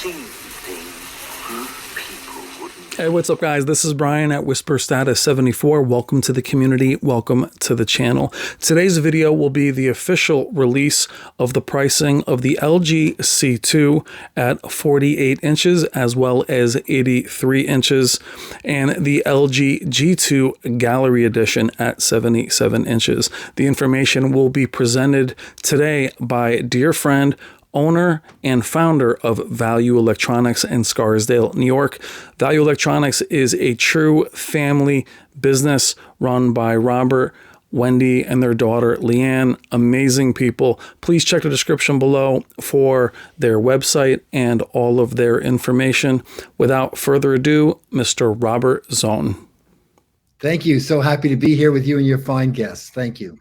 see things people wouldn't. Hey, what's up, guys? This is Brian at Whisper Status 74. Welcome to the community. Welcome to the channel. Today's video will be the official release of the pricing of the LG C2 at 48 inches as well as 83 inches and the LG G2 Gallery Edition at 77 inches. The information will be presented today by dear friend, owner and founder of Value Electronics in Scarsdale, New York. Value Electronics is a true family business run by Robert, Wendy, and their daughter, Leanne. Amazing people. Please check the description below for their website and all of their information. Without further ado, Mr. Robert Zohn. Thank you. So happy to be here with you and your fine guests. Thank you.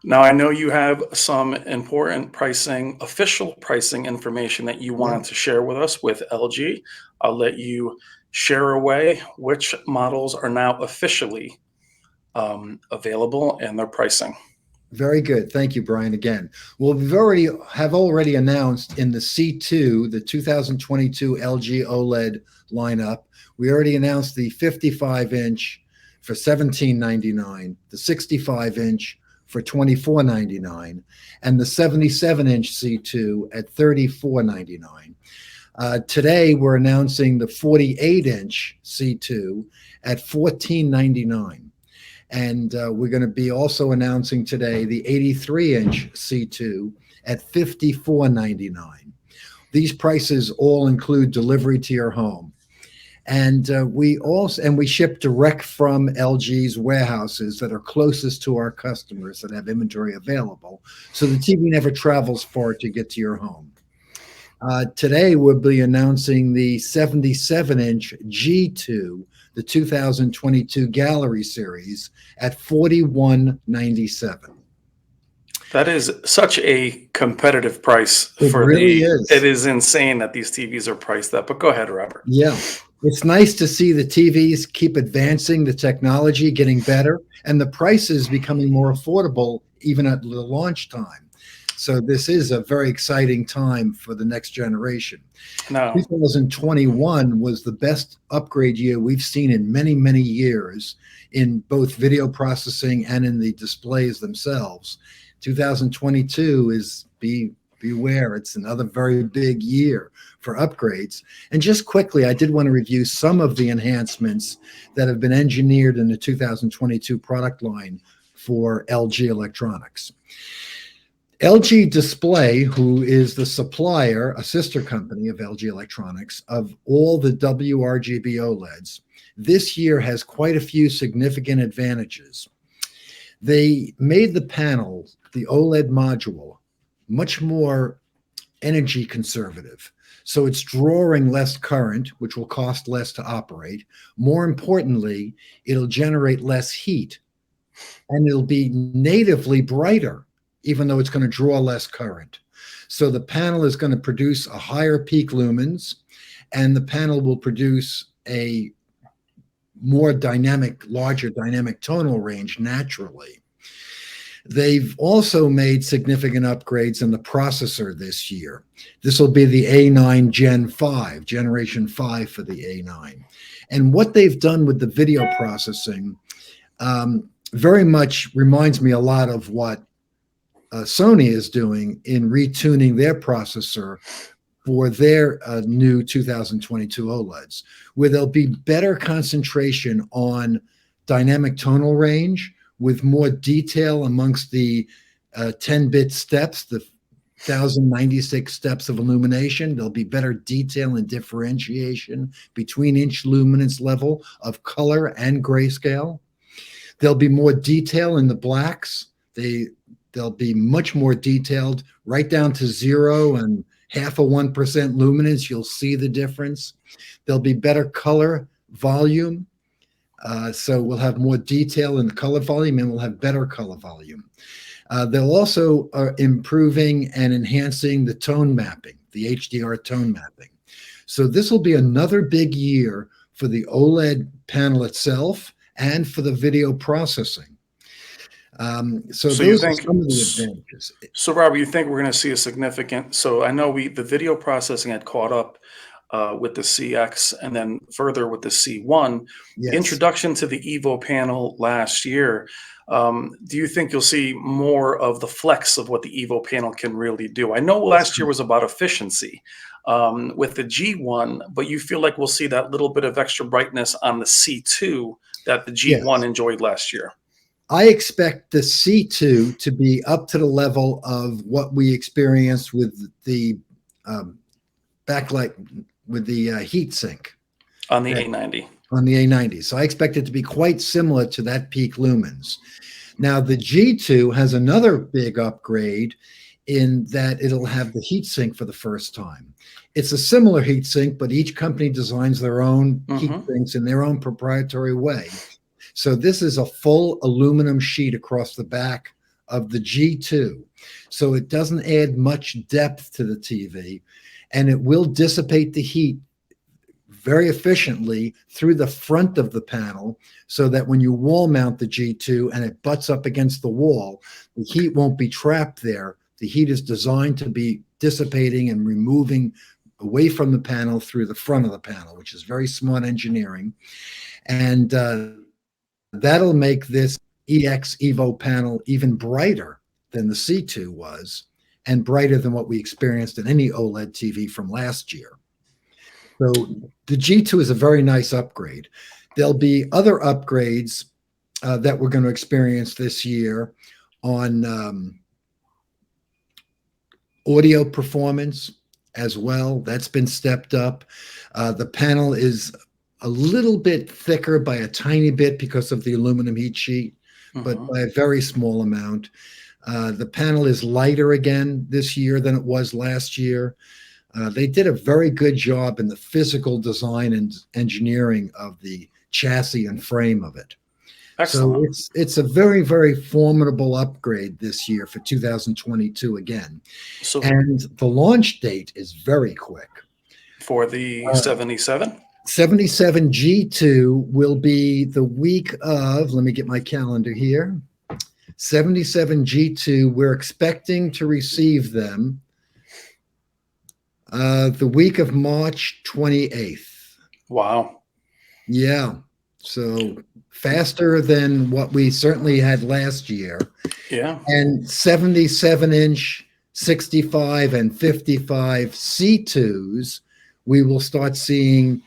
Now, I know you have some important pricing, official pricing information that you wanted to share with us with LG. I'll let you share away which models are now officially available and their pricing. Very good. Thank you, Brian, again. Well, we have already announced in the C2, the 2022 LG OLED lineup, we already announced the 55-inch for $17.99, the 65-inch for $24.99, and the 77-inch C2 at $34.99. Today, we're announcing the 48-inch C2 at $14.99. And we're going to be also announcing today the 83-inch C2 at $54.99. These prices all include delivery to your home. And we ship direct from LG's warehouses that are closest to our customers that have inventory available. So the TV never travels far to get to your home. Today, we'll be announcing the 77-inch G2, the 2022 Gallery Series at $41.97. That is such a competitive price for really is. It is insane that these TVs are priced that. But go ahead, Robert. Yeah. It's nice to see the TVs keep advancing, the technology getting better, and the prices becoming more affordable even at the launch time. So this is a very exciting time for the next generation. No. 2021 was the best upgrade year we've seen in many, many years in both video processing and in the displays themselves. 2022 is beware. It's another very big year for upgrades. And just quickly, I did want to review some of the enhancements that have been engineered in the 2022 product line for LG Electronics. LG Display, who is the supplier, a sister company of LG Electronics, of all the WRGB OLEDs, this year has quite a few significant advantages. They made the panel, the OLED module, much more energy conservative. So it's drawing less current, which will cost less to operate. More importantly, it'll generate less heat, and it'll be natively brighter, even though it's going to draw less current. So the panel is going to produce a higher peak lumens, and the panel will produce a more dynamic, larger dynamic tonal range naturally. They've also made significant upgrades in the processor this year. This will be the A9 Gen 5, Generation 5 for the A9. And what they've done with the video processing very much reminds me a lot of what Sony is doing in retuning their processor for their new 2022 OLEDs, where there'll be better concentration on dynamic tonal range with more detail amongst the 10-bit steps, the 1096 steps of illumination. There'll be better detail and differentiation between inch luminance level of color and grayscale. There'll be more detail in the blacks. They'll be much more detailed, right down to 0 and half of 1% luminance. You'll see the difference. There'll be better color volume. So we'll have more detail in the color volume, and we'll have better color volume. They'll also are improving and enhancing the tone mapping, the HDR tone mapping. So this will be another big year for the OLED panel itself and for the video processing. So those are some of the advantages. So Robert, you think we're going to see a significant, so I know the video processing had caught up with the CX and then further with the C1. Yes. Introduction to the Evo panel last year. Do you think you'll see more of the flex of what the Evo panel can really do? I know last year was about efficiency with the G1, but you feel like we'll see that little bit of extra brightness on the C2 that the G1 Yes. enjoyed last year. I expect the C2 to be up to the level of what we experienced with the backlight, with the heat sink On the A90. on the A90. So I expect it to be quite similar to that peak lumens. Now, the G2 has another big upgrade in that it'll have the heat sink for the first time. It's a similar heat sink, but each company designs their own heat sinks in their own proprietary way. So this is a full aluminum sheet across the back of the G2. So it doesn't add much depth to the TV, and it will dissipate the heat very efficiently through the front of the panel, so that when you wall mount the G2 and it butts up against the wall, the heat won't be trapped there. The heat is designed to be dissipating and removing away from the panel through the front of the panel, which is very smart engineering. And that'll make this EX Evo panel even brighter than the C2 was, and brighter than what we experienced in any OLED TV from last year. So the G2 is a very nice upgrade. There'll be other upgrades that we're going to experience this year on audio performance as well. That's been stepped up. The panel is a little bit thicker by a tiny bit because of the aluminum heat sheet, but by a very small amount. The panel is lighter again this year than it was last year. They did a very good job in the physical design and engineering of the chassis and frame of it. Excellent. So it's a very, very formidable upgrade this year for 2022 again. So, and the launch date is very quick. For the 77? 77 G2 will be the week of, let me get my calendar here. 77 G2, we're expecting to receive them the week of March 28th. Wow. Yeah. So faster than what we certainly had last year. Yeah. And 77-inch, 65 and 55 C2s, we will start seeing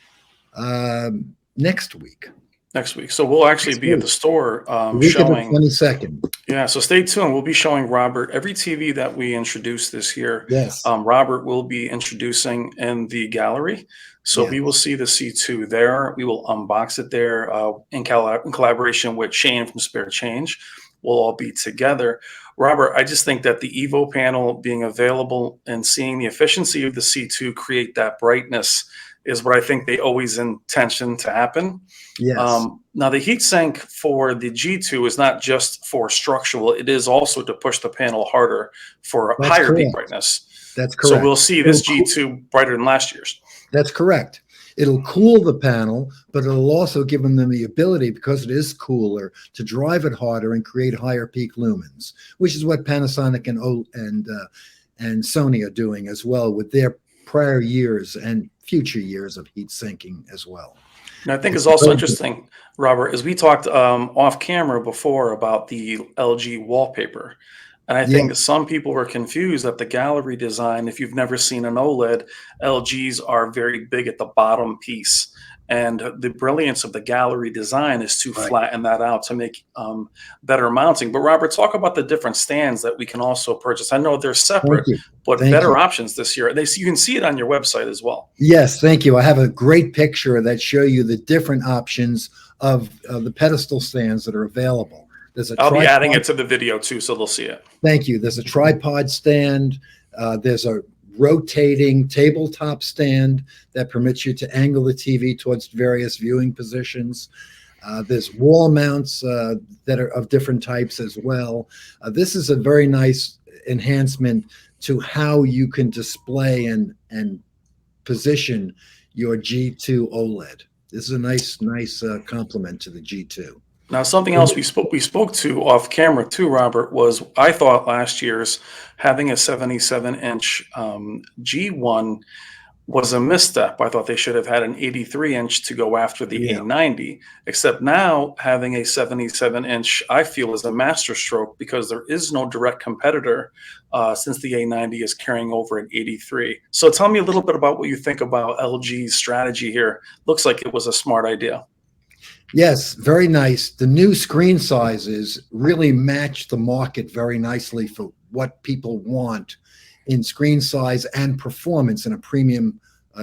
next week. Next week. So we'll actually be at the store week showing. Of the 22nd. Yeah, so stay tuned. We'll be showing Robert every TV that we introduce this year. Yes. Robert will be introducing in the gallery. So we will see the C2 there. We will unbox it there in collaboration with Shane from Spare Change. We'll all be together. Robert, I just think that the Evo panel being available and seeing the efficiency of the C2 create that brightness is what I think they always intention to happen. Yes. Now, the heat sink for the G2 is not just for structural. It is also to push the panel harder for higher peak brightness. That's correct. So we'll see this G2 brighter than last year's. That's correct. It'll cool the panel, but it'll also give them the ability, because it is cooler, to drive it harder and create higher peak lumens, which is what Panasonic and Sony are doing as well with their prior years and future years of heat sinking as well. And I think it's also interesting, Robert, as we talked off camera before about the LG wallpaper. And I think some people were confused that the gallery design, if you've never seen an OLED, LGs are very big at the bottom piece. And the brilliance of the gallery design is to flatten that out to make better mounting. But Robert, talk about the different stands that we can also purchase. I know they're separate, but better options this year. You can see it on your website as well. Yes, thank you. I have a great picture that show you the different options of the pedestal stands that are available. I'll be adding it to the video too, so they'll see it. Thank you. There's a tripod stand. There's a rotating tabletop stand that permits you to angle the TV towards various viewing positions. There's wall mounts that are of different types as well. This is a very nice enhancement to how you can display and position your G2 OLED. This is a nice complement to the G2. Now, something else we spoke to off camera too, Robert, was I thought last year's having a 77-inch G1 was a misstep. I thought they should have had an 83-inch to go after the Yeah, A90, except now having a 77-inch, I feel, is a masterstroke because there is no direct competitor since the A90 is carrying over an 83. So tell me a little bit about what you think about LG's strategy here. Looks like it was a smart idea. yes, very nice. The new screen sizes really match the market very nicely for what people want in screen size and performance in a premium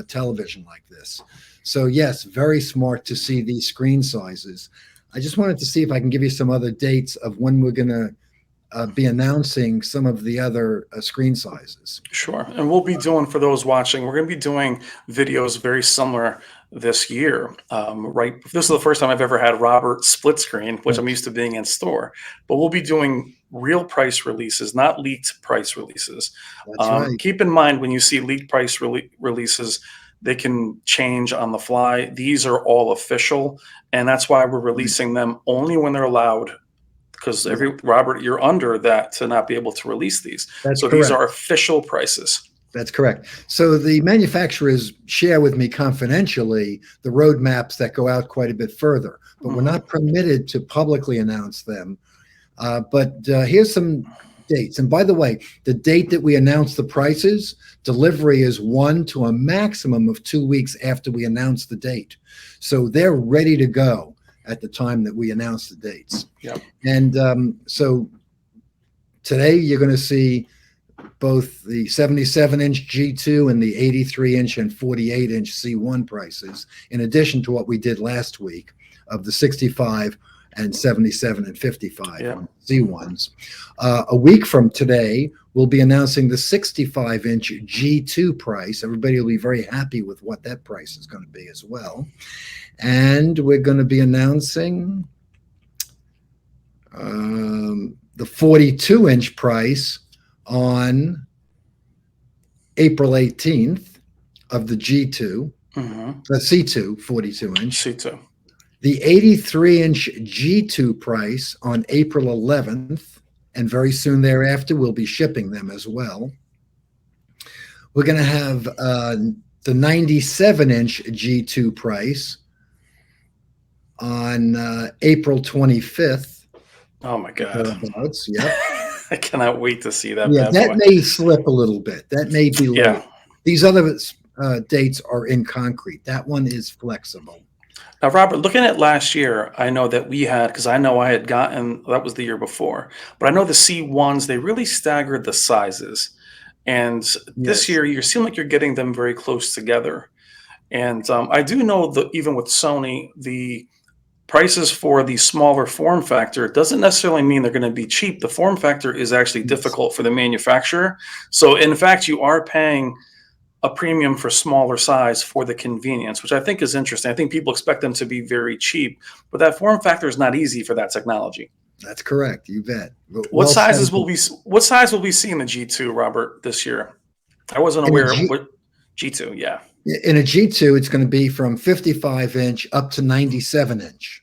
television like this. So yes, very smart to see these screen sizes. I just wanted to see if I can give you some other dates of when we're going to be announcing some of the other screen sizes. Sure. And we'll be doing, for those watching, we're going to be doing videos very similar this year. Right. This is the first time I've ever had Robert split screen, which I'm used to being in store. But we'll be doing real price releases, not leaked price releases. That's right. Keep in mind when you see leaked price releases, they can change on the fly. These are all official. And that's why we're releasing them only when they're allowed, because Robert, you're under that to not be able to release these. That's So these correct. are official prices. That's correct. So the manufacturers share with me confidentially the roadmaps that go out quite a bit further, but we're not permitted to publicly announce them. But here's some dates. And by the way, the date that we announce the prices, delivery is 1 to a maximum of 2 weeks after we announce the date. So they're ready to go at the time that we announce the dates. Yep. And so today you're going to see both the 77-inch G2 and the 83-inch and 48-inch C1 prices, in addition to what we did last week of the 65 and 77 and 55 C1s. A week from today, we'll be announcing the 65-inch G2 price. Everybody will be very happy with what that price is going to be as well. And we're going to be announcing the 42-inch price on April 18th of the G2, the C2 42-inch. C2. The 83-inch G2 price on April 11th, and very soon thereafter, we'll be shipping them as well. We're going to have the 97-inch G2 price on April 25th. Oh my God. Yep. I cannot wait to see that. Yeah, that may slip a little bit. That may be late. Yeah. These other dates are in concrete. That one is flexible. Now, Robert, looking at last year, I know that we had, because I know I had gotten, that was the year before, but I know the C1s, they really staggered the sizes. And this year, you seem like you're getting them very close together. And I do know that even with Sony, the prices for the smaller form factor doesn't necessarily mean they're going to be cheap. The form factor is actually difficult for the manufacturer. So, in fact, you are paying a premium for smaller size for the convenience, which I think is interesting. I think people expect them to be very cheap, but that form factor is not easy for that technology. That's correct. You bet. What size will we see in the G2, Robert, this year? I wasn't aware of what G2, yeah. In a G2, it's going to be from 55-inch up to 97-inch.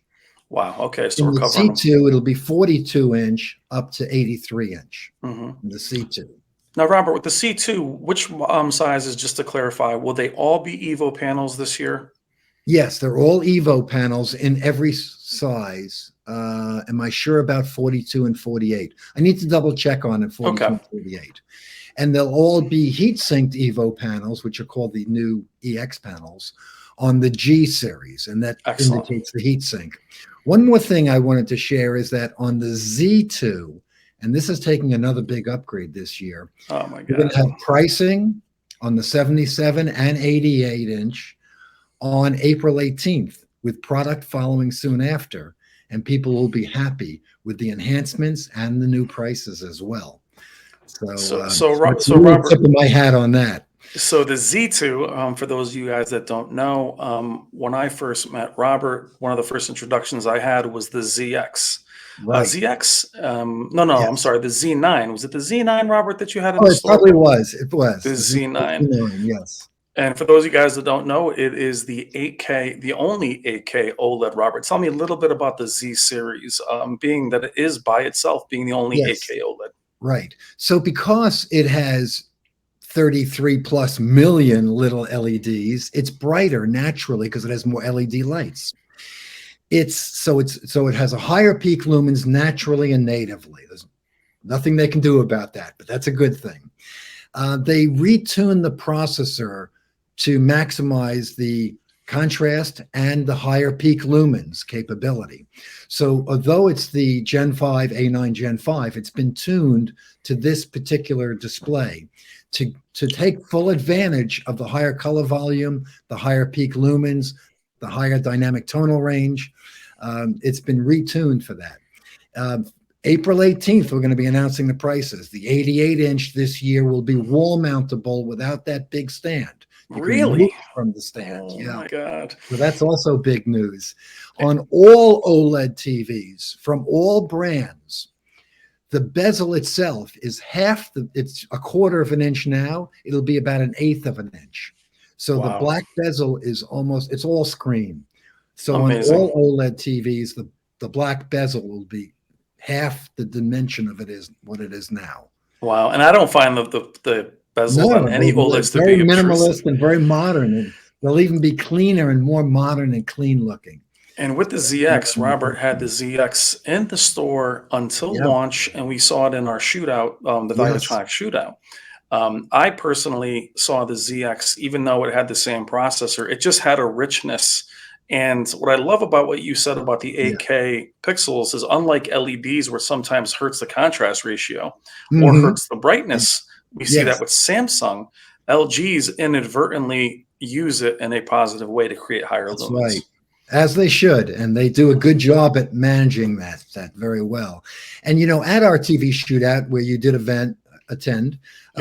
Wow. Okay. So in we're the covering C2, it'll be 42-inch up to 83-inch in the C2. Now, Robert, with the C2, which sizes, just to clarify, will they all be Evo panels this year? Yes, they're all Evo panels in every size. Am I sure about 42 and 48? I need to double check on it, 42 and 48. And they'll all be heat-sinked Evo panels, which are called the new EX panels, on the G series, and that indicates the heat sink. One more thing I wanted to share is that on the Z2, and this is taking another big upgrade this year. Oh my God. We're going to have pricing on the 77 and 88-inch on April 18th, with product following soon after, and people will be happy with the enhancements and the new prices as well. So Robert, tipping my hat on that. So the Z2, for those of you guys that don't know, when I first met Robert, one of the first introductions I had was the ZX. Right. ZX? No, I'm sorry, the Z9. Was it the Z9, Robert, that you had in the store? It probably was. It was. The Z9. Yes. And for those of you guys that don't know, it is the 8K, the only 8K OLED, Robert. Tell me a little bit about the Z series, being that it is by itself being the only 8K OLED. Right. So because it has 33 plus million little LEDs. It's brighter naturally because it has more LED lights. So it has a higher peak lumens naturally and natively. There's nothing they can do about that, but that's a good thing. They retune the processor to maximize the contrast and the higher peak lumens capability. So although it's the Gen 5, A9 Gen 5, it's been tuned to this particular display to take full advantage of the higher color volume, the higher peak lumens, the higher dynamic tonal range. It's been retuned for that. April 18th, we're going to be announcing the prices. The 88-inch this year will be wall mountable without that big stand. You can remove Really? it from the stand. Oh Yeah. my God. So that's also big news. On all OLED TVs from all brands, the bezel itself is it's a quarter of an inch now. It'll be about an eighth of an inch. So the Wow. black bezel is it's all screen. So Amazing. on all OLED TVs, the black bezel will be half the dimension of what it is now. Wow. And I don't find the bezels on any OLEDs to very be minimalist obtrusive. and very modern, and they'll even be cleaner and more modern and clean looking. And with the ZX, Robert had the ZX in the store until Yep. launch, and we saw it in our shootout, the Value Yes. Electronics shootout. I personally saw the ZX, even though it had the same processor, it just had a richness. And what I love about what you said about the 8K pixels is, unlike LEDs, where sometimes hurts the contrast ratio or hurts the brightness, we see that with Samsung. LGs inadvertently use it in a positive way to create higher That's lumens. right. As they should, and they do a good job at managing that very well. And at our TV shootout where you did attend,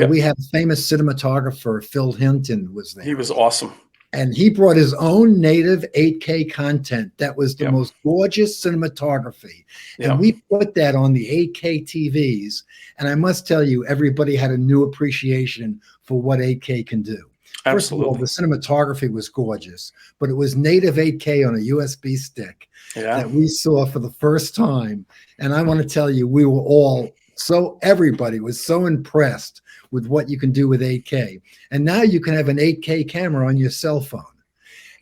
we had famous cinematographer Phil Hinton was there. He was awesome. And he brought his own native 8K content that was the most gorgeous cinematography. And we put that on the 8K TVs. And I must tell you, everybody had a new appreciation for what 8K can do. First of all, the cinematography was gorgeous, but it was native 8K on a USB stick that we saw for the first time. And I want to tell you, everybody was so impressed with what you can do with 8K. And now you can have an 8K camera on your cell phone.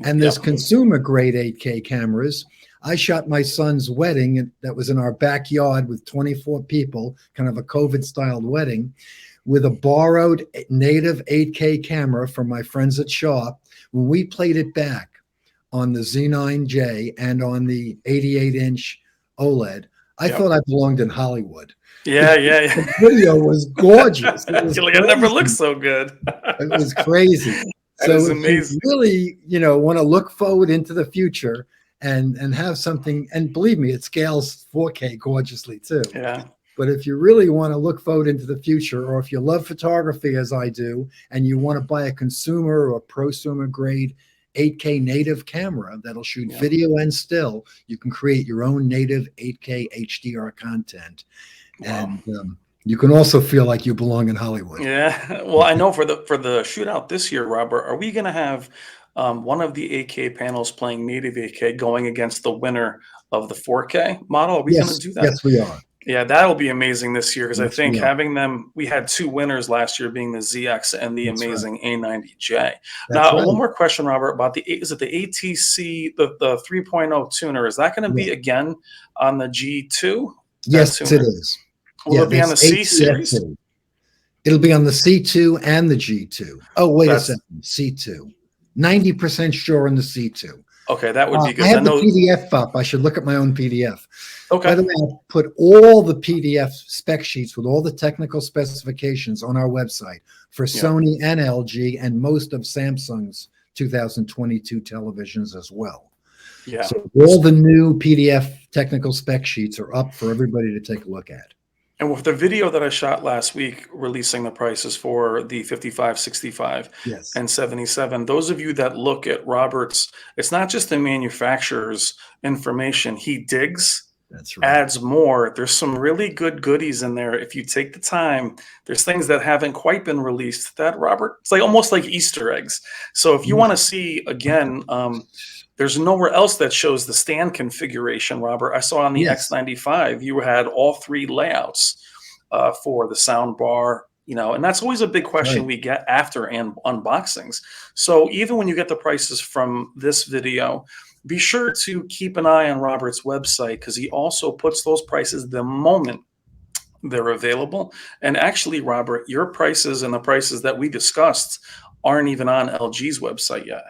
And there's consumer grade 8K cameras. I shot my son's wedding that was in our backyard with 24 people, kind of a COVID styled wedding, with a borrowed native 8K camera from my friends at Sharp. When we played it back on the Z9J and on the 88-inch OLED, I thought I belonged in Hollywood. Yeah. The video was gorgeous. It never looked so good. It was crazy. So is if amazing. you really, want to look forward into the future and have something, and believe me, it scales 4K gorgeously too. Yeah. But if you really want to look forward into the future, or if you love photography as I do, and you want to buy a consumer or prosumer grade 8K native camera that'll shoot video and still, you can create your own native 8K HDR content. Wow. And you can also feel like you belong in Hollywood. Yeah. Well, I know for the shootout this year, Robert, are we going to have one of the 8K panels playing native 8K going against the winner of the 4K model? Are we going to do that? Yes, we are. Yeah, that'll be amazing this year, because I think having them, we had two winners last year, being the ZX and the amazing A90J. Now, one more question, Robert, about is it the ATC, the 3.0 tuner? Is that going to be again on the G2? Yes, it is. Will it be on the C series? It'll be on the C2 and the G2. Oh, wait a second. C2. 90% sure on the C2. Okay, that would be good. I have the PDF up. I should look at my own PDF. Okay. By the way, I'll put all the PDF spec sheets with all the technical specifications on our website for Sony and LG and most of Samsung's 2022 televisions as well. Yeah. So all the new PDF technical spec sheets are up for everybody to take a look at. And with the video that I shot last week, releasing the prices for the 55, 65, and 77, those of you that look at Robert's, it's not just the manufacturer's information. He digs, adds more. There's some really good goodies in there. If you take the time, there's things that haven't quite been released that, Robert, it's like almost like Easter eggs. So if you want to see, again, there's nowhere else that shows the stand configuration, Robert. I saw on the X95, you had all three layouts for the sound bar, And that's always a big question Right. we get after unboxings. So even when you get the prices from this video, be sure to keep an eye on Robert's website, because he also puts those prices the moment they're available. And actually, Robert, your prices and the prices that we discussed aren't even on LG's website yet.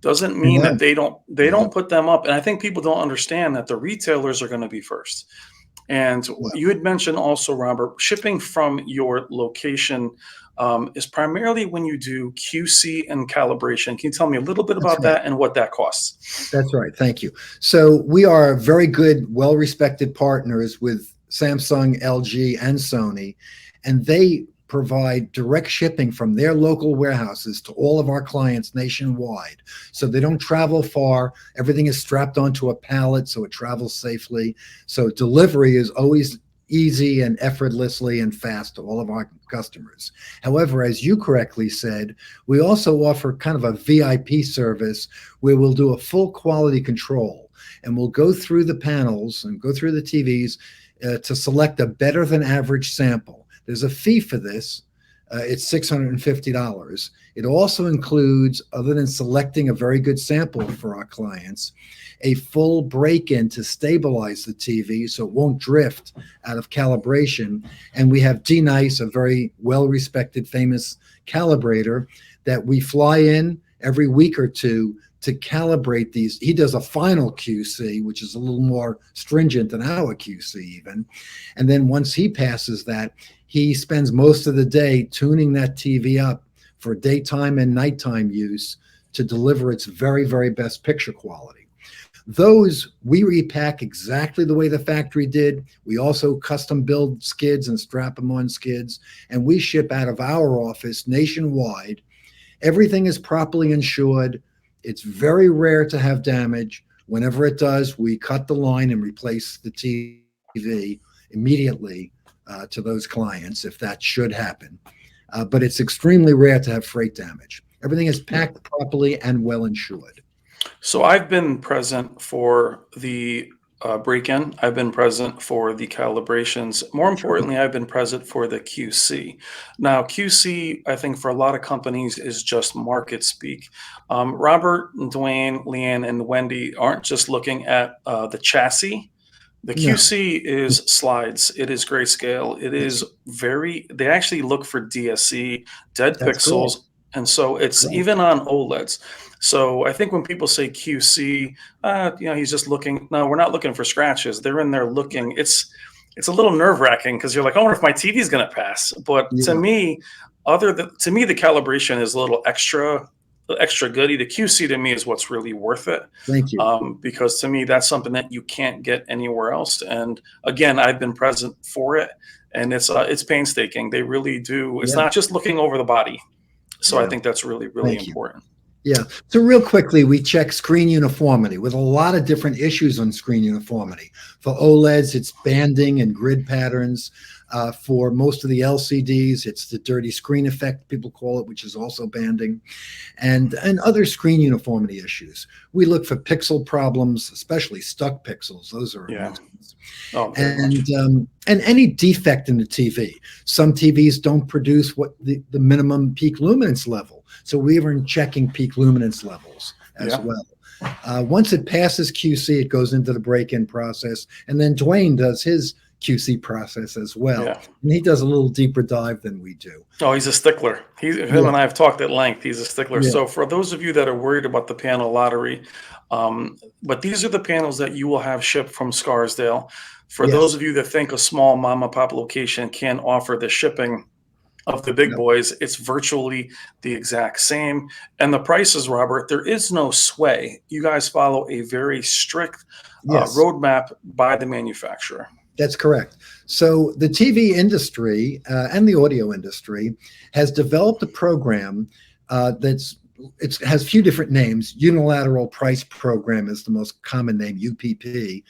Doesn't I mean know. that they don't Yep. put them up. And I think people don't understand that the retailers are going to be first. And Yeah. you had mentioned also, Robert, shipping from your location is primarily when you do QC and calibration. Can you tell me a little bit That's about right. that and what that costs? That's right. Thank you. So we are very good, well-respected partners with Samsung, LG, and Sony, and they provide direct shipping from their local warehouses to all of our clients nationwide. So they don't travel far. Everything is strapped onto a pallet, so it travels safely. So delivery is always easy and effortlessly and fast to all of our customers. However, as you correctly said, we also offer kind of a VIP service where we'll do a full quality control, and we'll go through the panels and go through the TVs to select a better than average sample. There's a fee for this. It's $650. It also includes, other than selecting a very good sample for our clients, a full break-in to stabilize the TV so it won't drift out of calibration. And we have D-Nice, a very well-respected, famous calibrator that we fly in every week or two to calibrate these. He does a final QC, which is a little more stringent than our QC even. And then once he passes that, he spends most of the day tuning that TV up for daytime and nighttime use to deliver its very, very best picture quality. Those we repack exactly the way the factory did. We also custom build skids and strap them on skids, and we ship out of our office nationwide. Everything is properly insured. It's very rare to have damage. Whenever it does, we cut the line and replace the TV immediately to those clients if that should happen. But it's extremely rare to have freight damage. Everything is packed properly and well insured. So I've been present for the break-in. I've been present for the calibrations. More Sure. importantly, I've been present for the QC. Now, QC, I think for a lot of companies is just market speak. Robert, Dwayne, Leanne, and Wendy aren't just looking at the chassis. The No. QC is slides. It is grayscale. It is Yes, they actually look for DSE, dead that's correct. pixels. And so it's Correct. even on OLEDs. So I think when people say QC, he's just looking. No, we're not looking for scratches. They're in there looking. It's a little nerve wracking because you're like, I wonder if my TV is going to pass. But to Yeah. me, the calibration is a little extra goody. The QC to me is what's really worth it, Thank you. because to me that's something that you can't get anywhere else. And again, I've been present for it, and it's painstaking. They really do. It's Yeah. not just looking over the body. So I Yeah. think that's really, really Thank you. important. Yeah. So real quickly, we check screen uniformity with a lot of different issues on screen uniformity. For OLEDs, it's banding and grid patterns. For most of the LCDs, it's the dirty screen effect, people call it, which is also banding, and other screen uniformity issues. We look for pixel problems, especially stuck pixels. Those are a Yeah. nuisance. Oh, very much. And any defect in the TV. Some TVs don't produce what the minimum peak luminance level. So we are checking peak luminance levels as Yeah. well. Once it passes QC, it goes into the break-in process, and then Dwayne does his QC process as well. Yeah. And he does a little deeper dive than we do. Oh, he's a stickler. Him Yeah, and I have talked at length. He's a stickler. yeah, So for those of you that are worried about the panel lottery, but these are the panels that you will have shipped from Scarsdale. For those yes, of you that think a small mom and pop location can offer the shipping of the big yep, boys, it's virtually the exact same. And the prices, Robert, there is no sway. You guys follow a very strict yes. roadmap by the manufacturer. That's correct. So the TV industry and the audio industry has developed a program it has a few different names. Unilateral Price Program is the most common name, UPP.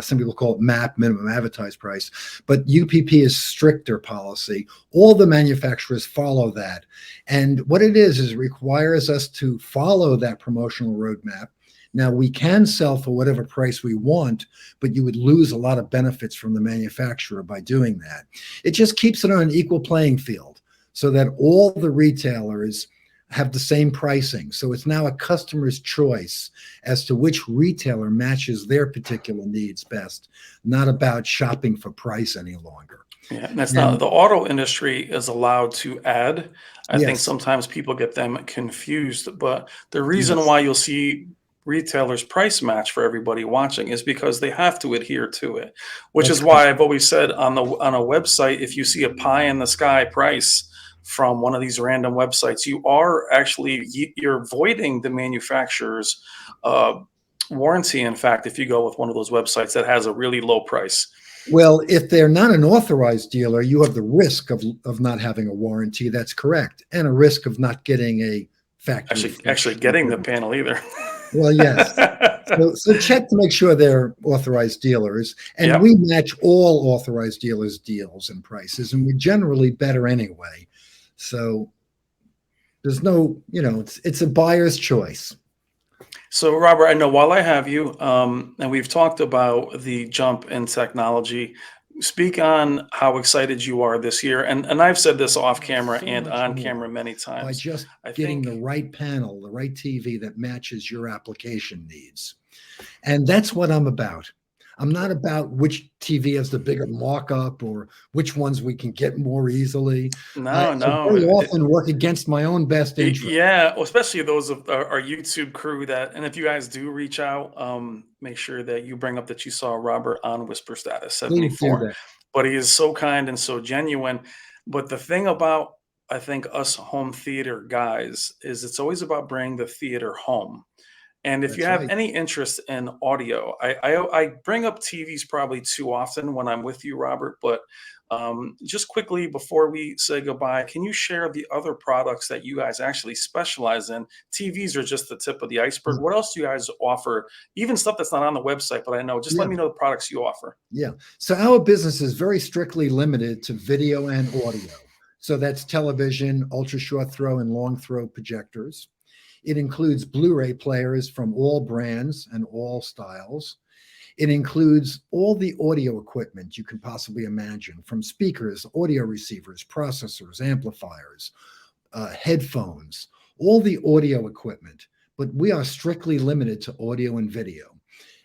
Some people call it MAP, minimum advertised price, but UPP is stricter policy. All the manufacturers follow that. And what it is it requires us to follow that promotional roadmap. Now, we can sell for whatever price we want, but you would lose a lot of benefits from the manufacturer by doing that. It just keeps it on an equal playing field. so that all the retailers have the same pricing. So it's now a customer's choice as to which retailer matches their particular needs best, not about shopping for price any longer. Yeah, and that's not And the auto industry is allowed to add. I think yes, sometimes people get them confused, but the reason yes, why you'll see retailers price match for everybody watching is because they have to adhere to it, which that's is correct. why I've always said on a website, if you see a pie in the sky price from one of these random websites, you are actually you're voiding the manufacturer's uh, warranty. In fact, if you go with one of those websites that has a really low price. Well, if they're not an authorized dealer, you have the risk of not having a warranty. That's correct. And a risk of not getting a factory Actually fresh getting the improvement. panel either. Well, yes. So check to make sure they're authorized dealers. And Yep. we match all authorized dealers' deals and prices, and we're generally better anyway. So there's no, it's a buyer's choice. So, Robert, I know while I have you, and we've talked about the jump in technology, speak on how excited you are this year. And I've said this off camera So and much on camera more many by times. just I getting think the right panel, the right TV that matches your application needs. And that's what I'm about. I'm not about which TV has the bigger markup or which ones we can get more easily. no, I no. very often work against my own best interest. Yeah, well, especially those of our YouTube crew that, and if you guys do reach out, make sure that you bring up that you saw Robert on Whisper Status Please do 74. that. But he is so kind and so genuine. But the thing about, I think, us home theater guys is it's always about bringing the theater home. And if you That's have right. any interest in audio, I bring up TVs probably too often when I'm with you, Robert. But just quickly before we say goodbye, can you share the other products that you guys actually specialize in? TVs are just the tip of the iceberg. What else do you guys offer? Even stuff that's not on the website, but I know. Just let Yeah. me know the products you offer. Yeah. So our business is very strictly limited to video and audio. So that's television, ultra short throw, and long throw projectors. It includes Blu-ray players from all brands and all styles. It includes all the audio equipment you can possibly imagine, from speakers, audio receivers, processors, amplifiers, headphones, all the audio equipment. But we are strictly limited to audio and video.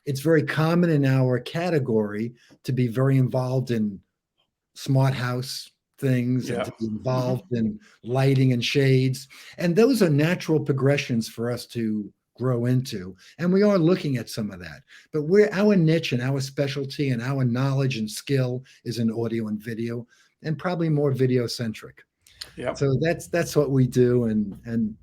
It's very common in our category to be very involved in smart house things and Yeah. to be Hmm. involved in lighting and shades. And those are natural progressions for us to grow into. And we are looking at some of that. But our niche and our specialty and our knowledge and skill is in audio and video, and probably more video centric. Yep. So that's what we do. And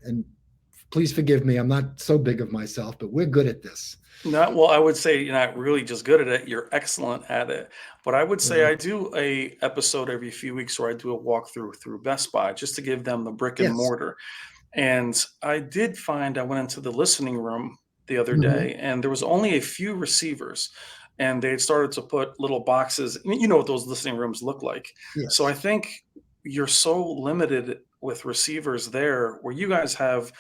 please forgive me. I'm not so big of myself, but we're good at this. Not well, I would say you're not really just good at it, you're excellent at it. But I would say Well, I do a episode every few weeks where I do a walkthrough through Best Buy just to give them the brick and yes. mortar. And I did find I went into the listening room the other Mhm. day and there was only a few receivers and they had started to put little boxes. You know what those listening rooms look like. So I Yes. think you're so limited with receivers there where you guys have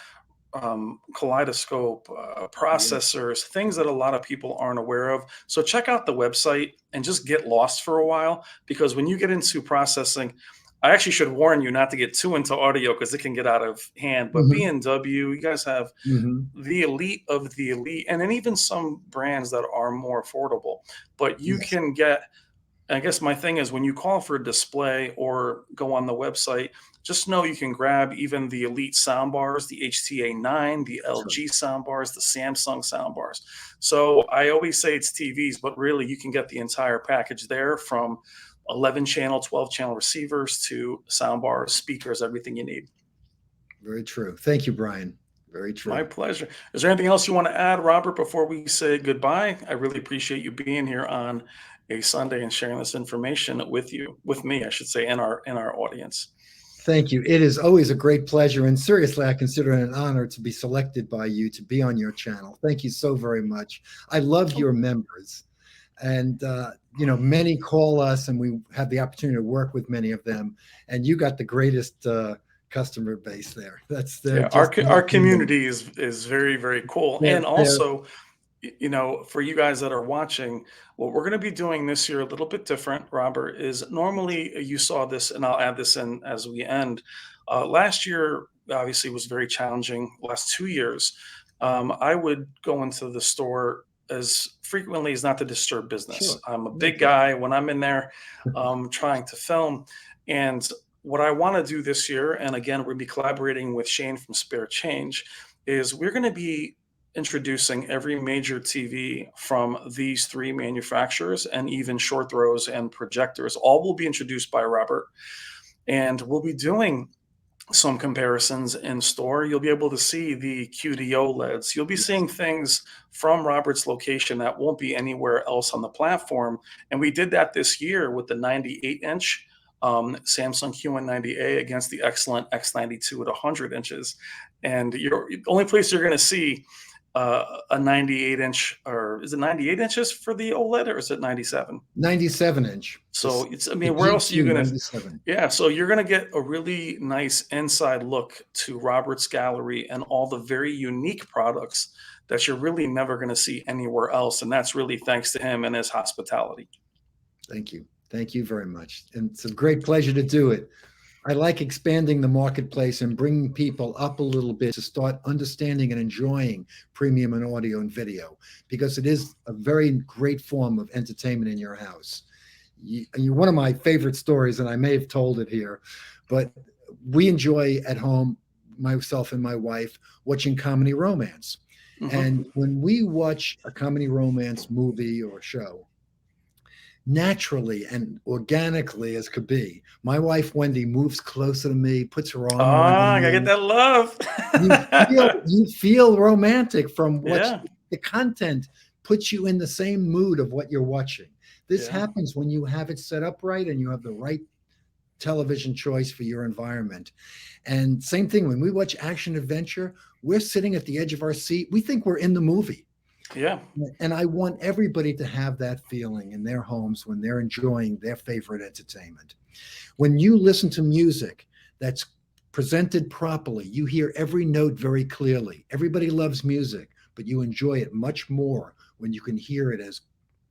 kaleidoscope, Yes. processors, things that a lot of people aren't aware of. So check out the website and just get lost for a while because when you get into processing, I actually should warn you not to get too into audio because it can get out of hand. But Mhm. B&W, you guys have Mhm. the elite of the elite, and then even some brands that are more affordable. But you Yes. can get I guess my thing is when you call for a display or go on the website, just know you can grab even the elite soundbars, the HTA9, the That's right. LG soundbars, the Samsung soundbars. So I always say it's TVs, but really you can get the entire package there from 11 channel, 12 channel receivers to soundbars, speakers, everything you need. Very true. Thank you, Brian. Very My true. pleasure. Is there anything else you want to add, Robert, before we say goodbye? I really appreciate you being here on a Sunday and sharing this information with me, I should say, in our audience. Thank you. It is always a great pleasure. And seriously, I consider it an honor to be selected by you to be on your channel. Thank you so very much. I love your members. And, many call us and we have the opportunity to work with many of them. And you got the greatest customer base there. They're Yeah, just our nothing more. community is very very cool, They're, and they're, also you know, for you guys that are watching, what we're going to be doing this year a little bit different, Robert, is normally you saw this, and I'll add this in as we end. Last year, obviously, was very challenging. Last 2 years, I would go into the store as frequently as not to disturb business. Sure. I'm a No big problem. guy when I'm in there trying to film. And what I want to do this year, and again, we're going to be collaborating with Shane from Spare Change, is we're going to be introducing every major TV from these three manufacturers, and even short throws and projectors. All will be introduced by Robert. And we'll be doing some comparisons in store. You'll be able to see the QD OLEDs. You'll be Yes. seeing things from Robert's location that won't be anywhere else on the platform. And we did that this year with the 98-inch Samsung Q190A against the excellent X92 at 100 inches. And the only place you're going to see a 98-inch, or is it 98 inches for the OLED, or is it 97? 97-inch. So it's, I The mean, where else are you GQ going to? 97. Yeah, so you're going to get a really nice inside look to Robert's gallery and all the very unique products that you're really never going to see anywhere else. And that's really thanks to him and his hospitality. Thank you. Thank you very much. And it's a great pleasure to do it. I like expanding the marketplace and bringing people up a little bit to start understanding and enjoying premium and audio and video, because it is a very great form of entertainment in your house. You're one of my favorite stories, and I may have told it here, but we enjoy at home, myself and my wife, watching comedy romance. Mhm. And when we watch a comedy romance movie or show, naturally and organically as could be, my wife Wendy moves closer to me, puts her arm Ah, around I gotta get me. that love. You feel romantic from what Yeah, the content puts you in the same mood of what you're watching. This yeah, happens when you have it set up right and you have the right television choice for your environment. And same thing when we watch action adventure, we're sitting at the edge of our seat. We think we're in the movie. yeah. And I want everybody to have that feeling in their homes when they're enjoying their favorite entertainment. When you listen to music that's presented properly, you hear every note very clearly. Everybody loves music, but you enjoy it much more when you can hear it as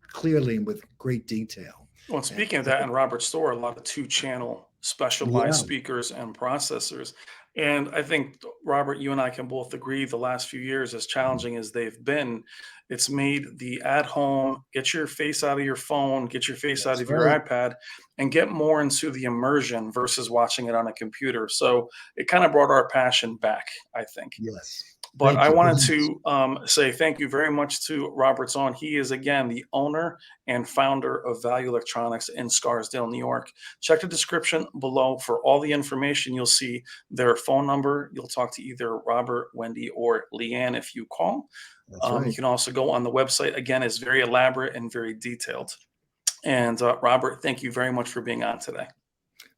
clearly and with great detail. Well, and And speaking of that, in Robert's store, a lot of two-channel specialized yeah, speakers and processors. And I think, Robert, you and I can both agree the last few years, as challenging as they've been, it's made the at home, get your face out of your phone, get your face out that's of your right. iPad, and get more into the immersion versus watching it on a computer. So it kind of brought our passion back, I think. Yes. But Thank I you. wanted to say thank you very much to Robert Zohn. He is, again, the owner and founder of Value Electronics in Scarsdale, New York. Check the description below for all the information. You'll see their phone number. You'll talk to either Robert, Wendy, or Leanne if you call. That's You right. can also go on the website. Again, it's very elaborate and very detailed. And Robert, thank you very much for being on today.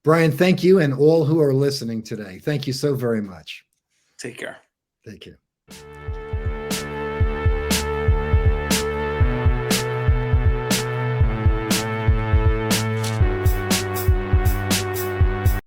Brian, thank you, and all who are listening today. Thank you so very much. Take care. Thank you.